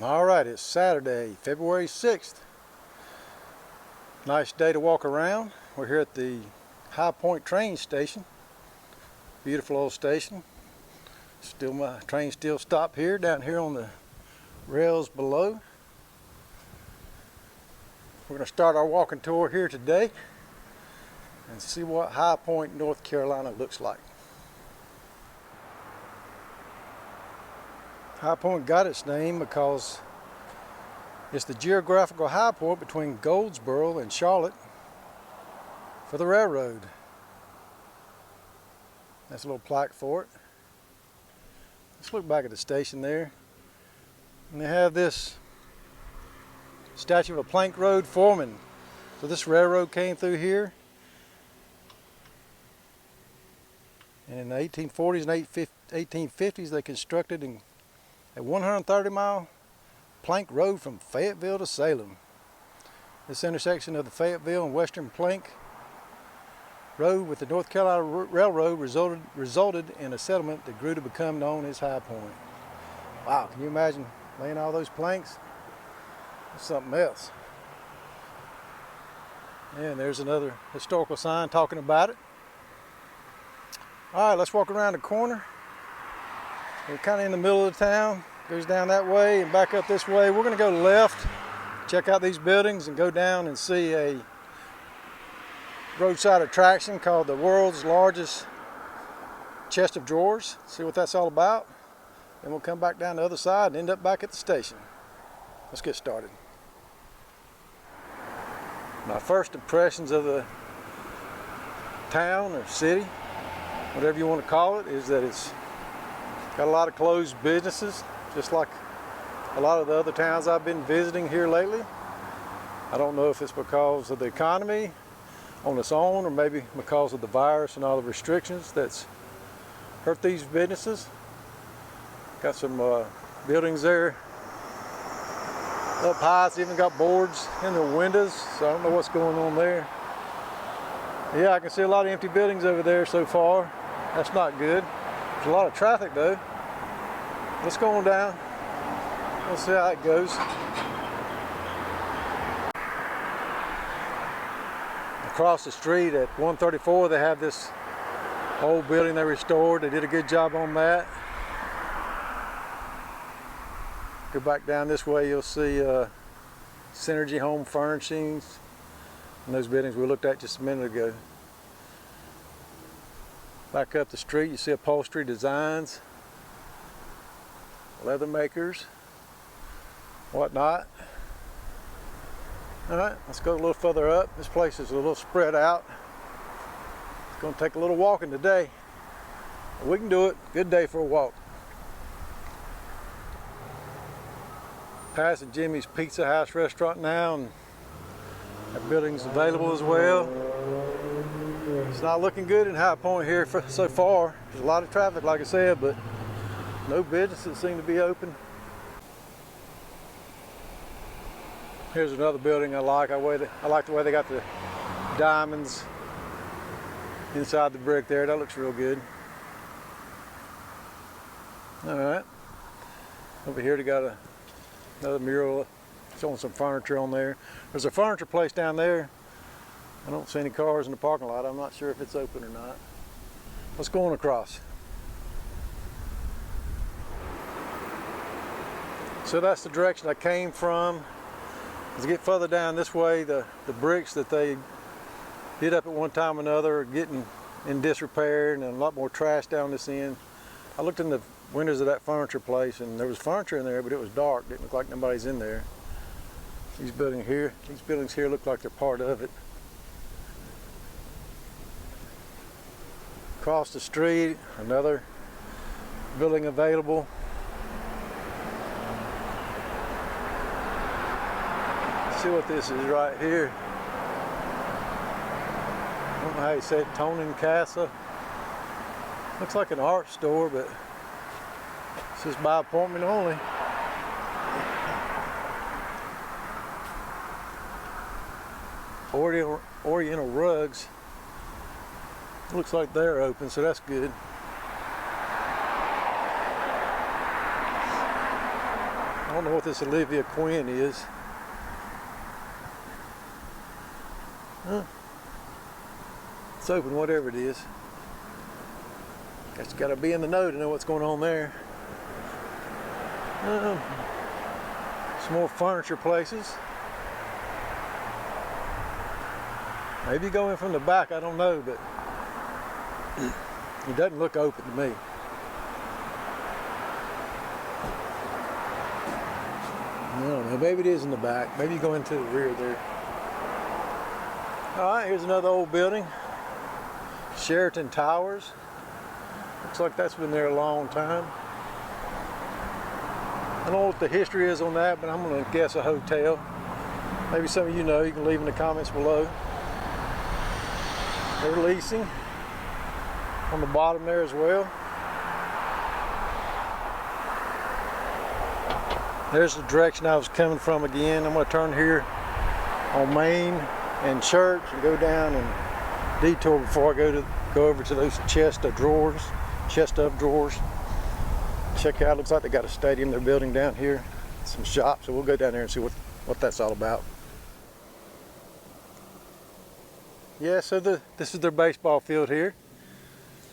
Alright, it's Saturday, February 6th. Nice day to walk around. We're here at the High Point train station. Beautiful old station. My train still stopped here, down here on the rails below. We're going to start our walking tour here today and see what High Point, North Carolina looks like. High Point got its name because it's the geographical high point between Goldsboro and Charlotte for the railroad. That's a little plaque for it. Let's look back at the station there. And they have this statue of a plank road foreman. So this railroad came through here. And in the 1840s and 1850s they constructed a 130-mile plank road from Fayetteville to Salem. This intersection of the Fayetteville and Western Plank Road with the North Carolina Railroad resulted in a settlement that grew to become known as High Point. Wow, can you imagine laying all those planks? That's something else. And there's another historical sign talking about it. All right, let's walk around the corner. We're kind of in the middle of the town. Goes down that way and back up this way. We're going to go left, check out these buildings, and go down and see a roadside attraction called the world's largest chest of drawers. See what that's all about. Then we'll come back down the other side and end up back at the station. Let's get started. My first impressions of the town or city, whatever you want to call it, is that it's got a lot of closed businesses, just like a lot of the other towns I've been visiting here lately. I don't know if it's because of the economy on its own, or maybe because of the virus and all the restrictions that's hurt these businesses. Got some buildings there up high. It's even got boards in the windows, so I don't know what's going on there. Yeah, I can see a lot of empty buildings over there so far. That's not good. There's a lot of traffic though. Let's go on down. We'll see how it goes. Across the street at 134 they have this old building they restored. They did a good job on that. Go back down this way, you'll see Synergy Home Furnishings and those buildings we looked at just a minute ago. Back up the street you see Upholstery Designs, leather makers, whatnot. Alright, let's go a little further up. This place is a little spread out. It's going to take a little walking today. But we can do it. Good day for a walk. Passing Jimmy's Pizza House restaurant now, and that building's available as well. It's not looking good in High Point here so far. There's a lot of traffic, like I said, but no businesses seem to be open. Here's another building I like. I like the way they got the diamonds inside the brick there. That looks real good. All right. Over here they got another mural showing some furniture on there. There's a furniture place down there. I don't see any cars in the parking lot. I'm not sure if it's open or not. Let's go on across. So that's the direction I came from. As I get further down this way, the bricks that they did up at one time or another are getting in disrepair, and a lot more trash down this end. I looked in the windows of that furniture place and there was furniture in there, but it was dark. Didn't look like nobody's in there. These buildings here look like they're part of it. Across the street, another building available. See what this is right here. I don't know how you say it, Tonin Casa. Looks like an art store, but it's just by appointment only. Oriental Rugs. Looks like they're open, so that's good. don't know what this Olivia Quinn is. Huh. It's open, whatever it is. Guess you gotta be in the know to know what's going on there. Some more furniture places. Maybe you go in from the back, I don't know, but it doesn't look open to me. I don't know, maybe it is in the back. Maybe you go into the rear there. All right, here's another old building. Sheraton Towers. Looks like that's been there a long time. I don't know what the history is on that, but I'm gonna guess a hotel. Maybe some of you know, you can leave in the comments below. They're leasing on the bottom there as well. There's the direction I was coming from again. I'm going to turn here on Main and Church and go down and detour before I go over to those chest of drawers. Check out, looks like they got a stadium they're building down here, some shops, so we'll go down there and see what that's all about. Yeah, so this is their baseball field here.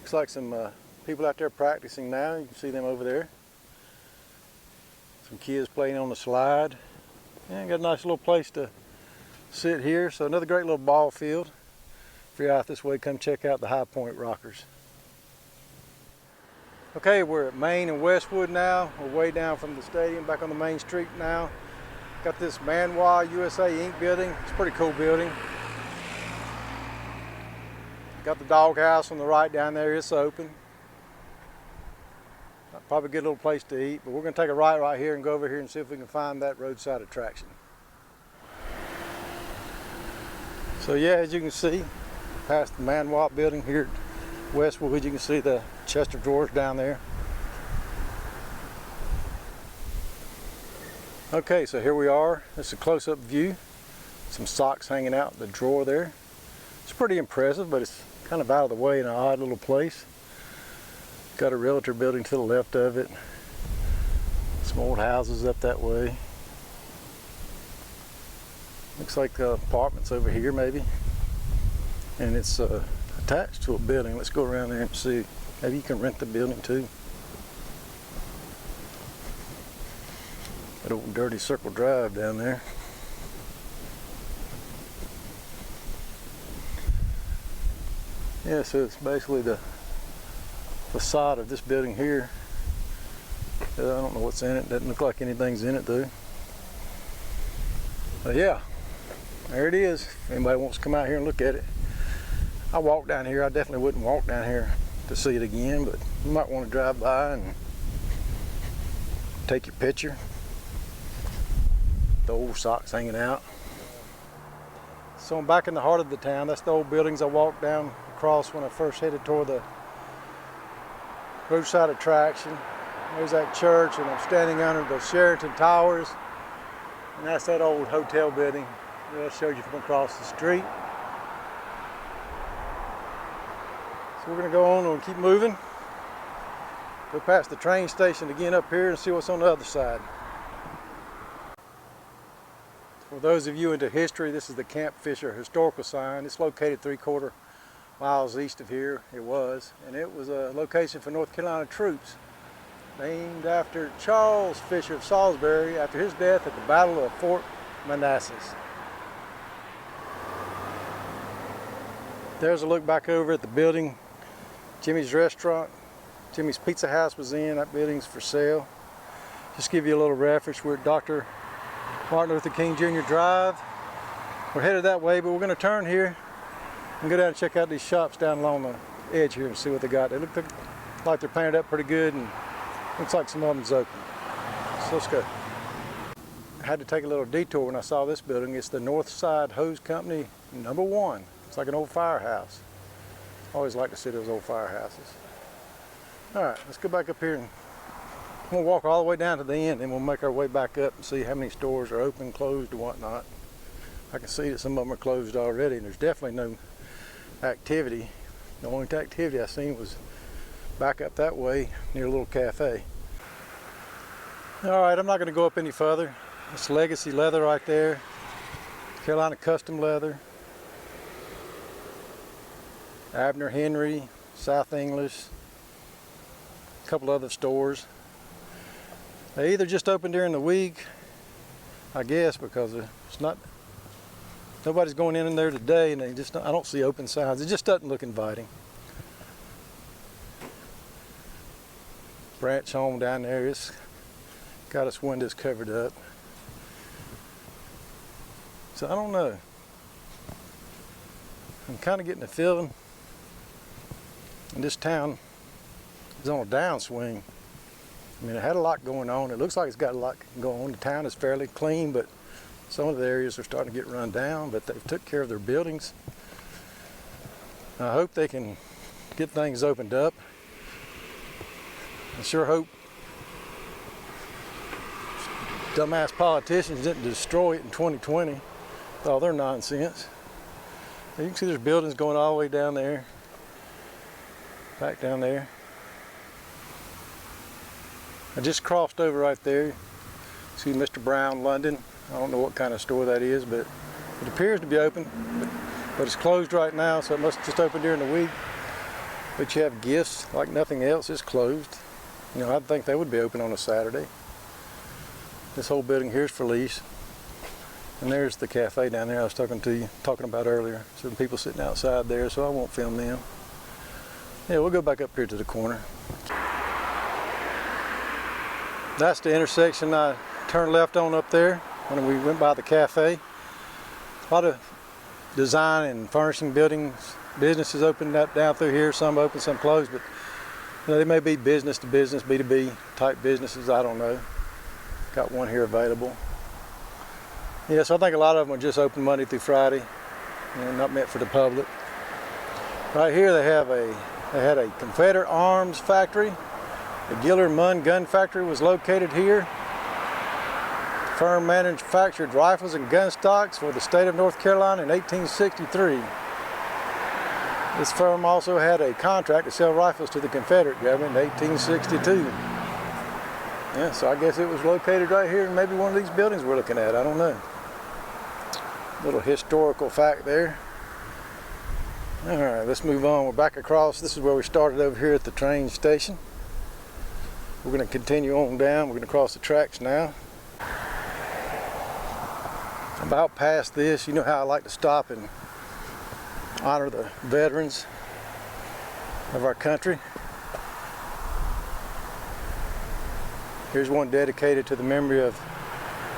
Looks like some people out there practicing now. You can see them over there. Some kids playing on the slide. Yeah, got a nice little place to sit here. So another great little ball field. If you're out this way, come check out the High Point Rockers. Okay, we're at Main and Westwood now. We're way down from the stadium, back on the main street now. Got this Manwa USA Inc. building. It's a pretty cool building. Got the doghouse on the right down there, it's open. Probably a good little place to eat, but we're going to take a right here and go over here and see if we can find that roadside attraction. So yeah, as you can see, past the Manwa building here at Westwood, you can see the chest of drawers down there. Okay, so here we are. This is a close-up view. Some socks hanging out in the drawer there. It's pretty impressive, but it's kind of out of the way in an odd little place. Got a realtor building to the left of it. Some old houses up that way. Looks like apartments over here maybe. And it's attached to a building. Let's go around there and see. Maybe you can rent the building too. That old dirty circle drive down there. Yeah, so it's basically the facade of this building here. I don't know what's in it. Doesn't look like anything's in it though. But yeah, there it is. If anybody wants to come out here and look at it. I walk down here. I definitely wouldn't walk down here to see it again, but you might want to drive by and take your picture. The old socks hanging out. So I'm back in the heart of the town. That's the old buildings I walked down across when I first headed toward the roadside attraction. There's that church, and I'm standing under the Sheraton Towers, and that's that old hotel building that I showed you from across the street. So we're going to go on and keep moving. Go past the train station again up here and see what's on the other side. For those of you into history, this is the Camp Fisher historical sign. It's located 3/4 miles east of here. It was, and it was a location for North Carolina troops, named after Charles Fisher of Salisbury after his death at the Battle of Fort Manassas. There's a look back over at the building Jimmy's Restaurant, Jimmy's Pizza House was in. That building's for sale. Just give you a little reference. We're at Dr. Martin Luther King Jr. Drive. We're headed that way, but we're going to turn here and go down and check out these shops down along the edge here and see what they got. They look like they're painted up pretty good, and looks like some of them's open. So let's go. I had to take a little detour when I saw this building. It's the Northside Hose Company #1. It's like an old firehouse. I always like to see those old firehouses. All right, let's go back up here and we'll walk all the way down to the end, and we'll make our way back up and see how many stores are open, closed, or whatnot. I can see that some of them are closed already, and there's definitely no activity. The only activity I seen was back up that way near a little cafe. Alright, I'm not going to go up any further. It's Legacy leather right there. Carolina custom leather. Abner Henry, South English. A couple other stores. They either just open during the week, I guess, because it's not, nobody's going in there today, and they just, I don't see open signs. It just doesn't look inviting. Branch home down there, it's got its windows covered up. So I don't know. I'm kind of getting a feeling this town is on a downswing. I mean, it had a lot going on. It looks like it's got a lot going on. The town is fairly clean, but some of the areas are starting to get run down, but they've took care of their buildings. I hope they can get things opened up. I sure hope dumbass politicians didn't destroy it in 2020 with all their nonsense. You can see there's buildings going all the way down there, back down there. I just crossed over right there. See Mr. Brown, London. I don't know what kind of store that is, but it appears to be open, but it's closed right now, so it must just open during the week. But you have gifts like nothing else. It's closed. You know, I'd think they would be open on a Saturday. This whole building here is for lease. And there's the cafe down there I was talking about earlier. Some people sitting outside there, so I won't film them. Yeah, we'll go back up here to the corner. That's the intersection I turned left on up there when we went by the cafe. A lot of design and furnishing businesses opened up down through here. Some open, some closed, but you know, they may be business to business, B2B type businesses, I don't know. Got one here available. Yeah, so I think a lot of them are just open Monday through Friday, you know, not meant for the public. Right here they had a Confederate arms factory. The Gillard Munn gun factory was located here. The firm manufactured rifles and gun stocks for the state of North Carolina in 1863. This firm also had a contract to sell rifles to the Confederate government in 1862. Yeah, so I guess it was located right here in maybe one of these buildings we're looking at. I don't know. Little historical fact there. All right, let's move on. We're back across. This is where we started over here at the train station. We're going to continue on down. We're going to cross the tracks now. About past this, you know how I like to stop and honor the veterans of our country. Here's one dedicated to the memory of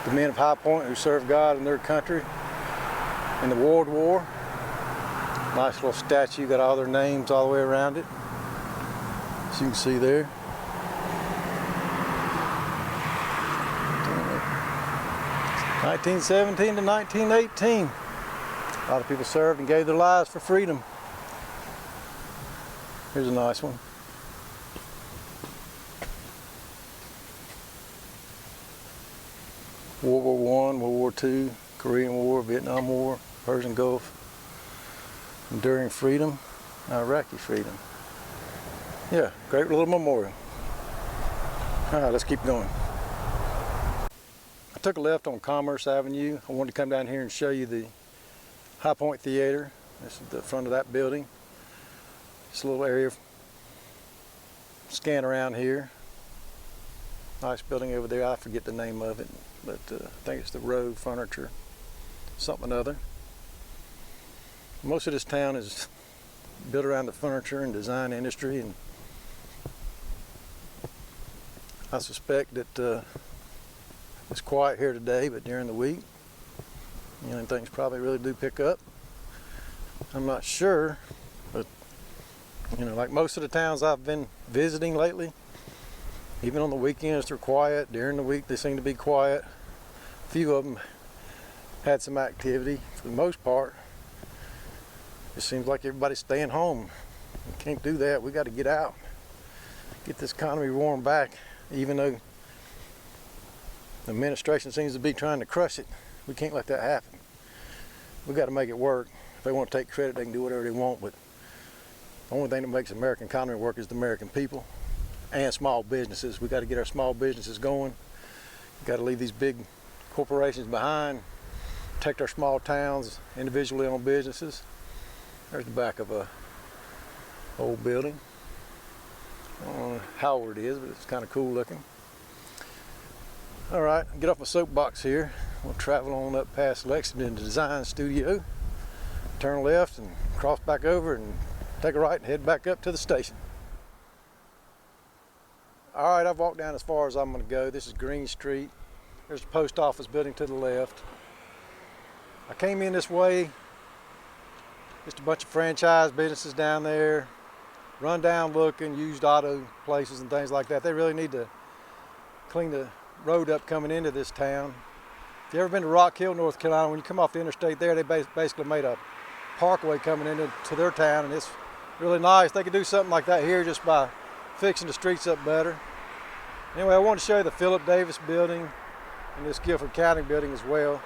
the men of High Point who served God and their country in the World War. Nice little statue, got all their names all the way around it, as you can see there. (1917 to 1918). A lot of people served and gave their lives for freedom. Here's a nice one. World War I, World War II, Korean War, Vietnam War, Persian Gulf, enduring freedom, Iraqi freedom. Yeah, great little memorial. All right, let's keep going. I took a left on Commerce Avenue. I wanted to come down here and show you the High Point Theater. This is the front of that building. Just a little area, scan around here. Nice building over there. I forget the name of it, but I think it's the Row Furniture, something or other. Most of this town is built around the furniture and design industry, and I suspect that it's quiet here today, but during the week, you know, things probably really do pick up. I'm not sure, but you know, like most of the towns I've been visiting lately, even on the weekends they're quiet. During the week they seem to be quiet. A few of them had some activity. For the most part, it seems like everybody's staying home. We can't do that. We got to get out, get this economy roaring back, even though the administration seems to be trying to crush it. We can't let that happen. We got to make it work. If they want to take credit, they can do whatever they want, but the only thing that makes the American economy work is the American people and small businesses. We got to get our small businesses going. Got to leave these big corporations behind, protect our small towns, individually owned businesses. There's the back of a old building. I don't know how old it is, but it's kind of cool looking. All right, get off my soapbox here. We'll travel on up past Lexington Design Studio, turn left and cross back over and take a right and head back up to the station. All right, I've walked down as far as I'm going to go. This is Green Street. There's the post office building to the left. I came in this way, just a bunch of franchise businesses down there, run down looking, used auto places and things like that. They really need to clean the road up coming into this town. If you've ever been to Rock Hill, North Carolina, when you come off the interstate there, they basically made a parkway coming into their town, and it's really nice. They could do something like that here just by fixing the streets up better. Anyway, I want to show you the Phillip Davis building and this Guilford County building as well.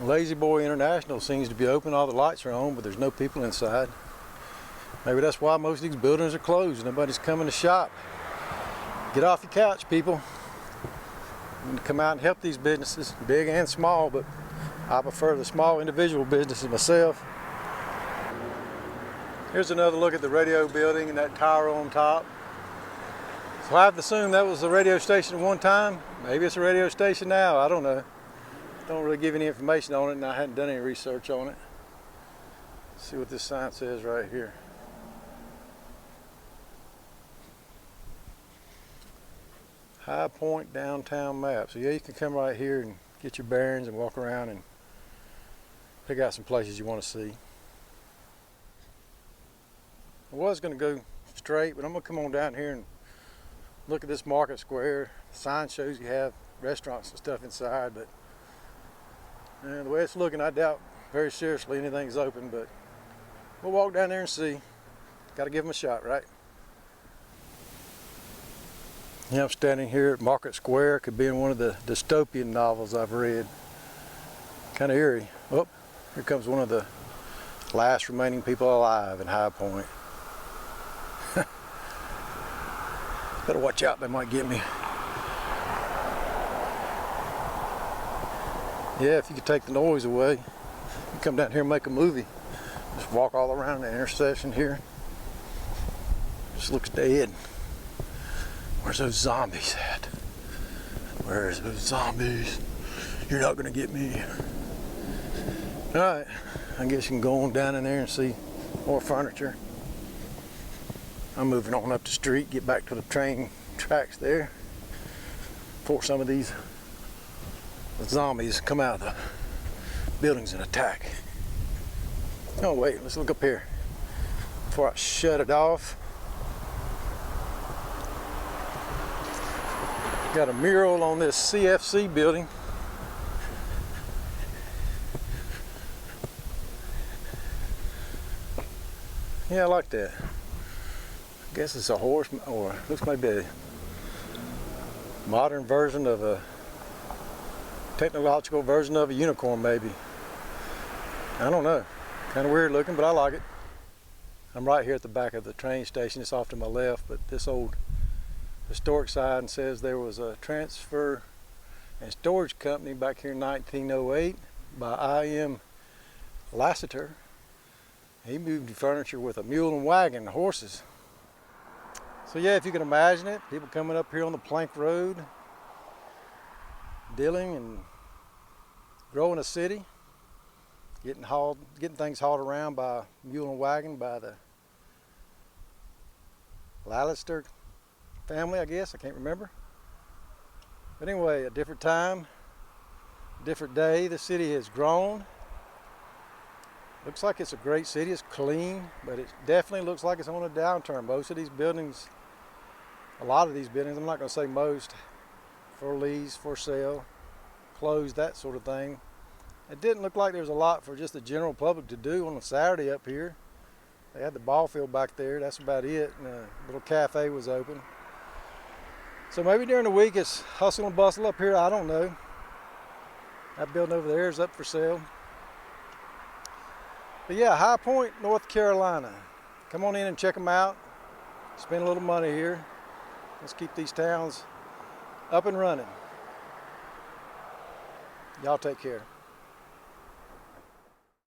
Lazy Boy International seems to be open. All the lights are on, but there's no people inside. Maybe that's why most of these buildings are closed. Nobody's coming to shop. Get off your couch, people. You need to come out and help these businesses, big and small, but I prefer the small individual businesses myself. Here's another look at the radio building and that tower on top. So I have to assume that was the radio station at one time. Maybe it's a radio station now, I don't know. Don't really give any information on it, and I hadn't done any research on it. Let's see what this sign says right here. High Point Downtown Map. So yeah, you can come right here and get your bearings and walk around and pick out some places you want to see. I was going to go straight, but I'm going to come on down here and look at this market square. The sign shows you have restaurants and stuff inside, but the way it's looking, I doubt very seriously anything's open, but we'll walk down there and see. Got to give them a shot, right? Yeah, I'm standing here at Market Square. Could be in one of the dystopian novels I've read. Kind of eerie. Oh, here comes one of the last remaining people alive in High Point. Better watch out, they might get me. Yeah, if you could take the noise away, you come down here and make a movie. Just walk all around the intersection here. Just looks dead. Where's those zombies at? Where's those zombies? You're not gonna get me. All right, I guess you can go on down in there and see more furniture. I'm moving on up the street, get back to the train tracks there before some of these zombies come out of the buildings and attack. Oh wait, let's look up here before I shut it off. Got a mural on this CFC building. Yeah, I like that. I guess it's a horse, or looks maybe a modern version of a technological version of a unicorn, maybe. I don't know. Kind of weird looking, but I like it. I'm right here at the back of the train station. It's off to my left, but this old historic sign says there was a transfer and storage company back here in 1908 by I.M. Lassiter. He moved furniture with a mule and wagon and horses. So yeah, if you can imagine it, people coming up here on the plank road, dealing and growing a city, getting things hauled around by mule and wagon by the Lassiter family, I guess. I can't remember. But anyway, a different time, different day. The city has grown. Looks like it's a great city. It's clean, but it definitely looks like it's on a downturn. Most of these buildings, a lot of these buildings, I'm not going to say most, for lease, for sale, closed, that sort of thing. It didn't look like there was a lot for just the general public to do on a Saturday up here. They had the ball field back there. That's about it. And a little cafe was open. So maybe during the week it's hustle and bustle up here. I don't know. That building over there is up for sale. But yeah, High Point, North Carolina. Come on in and check them out. Spend a little money here. Let's keep these towns up and running. Y'all take care.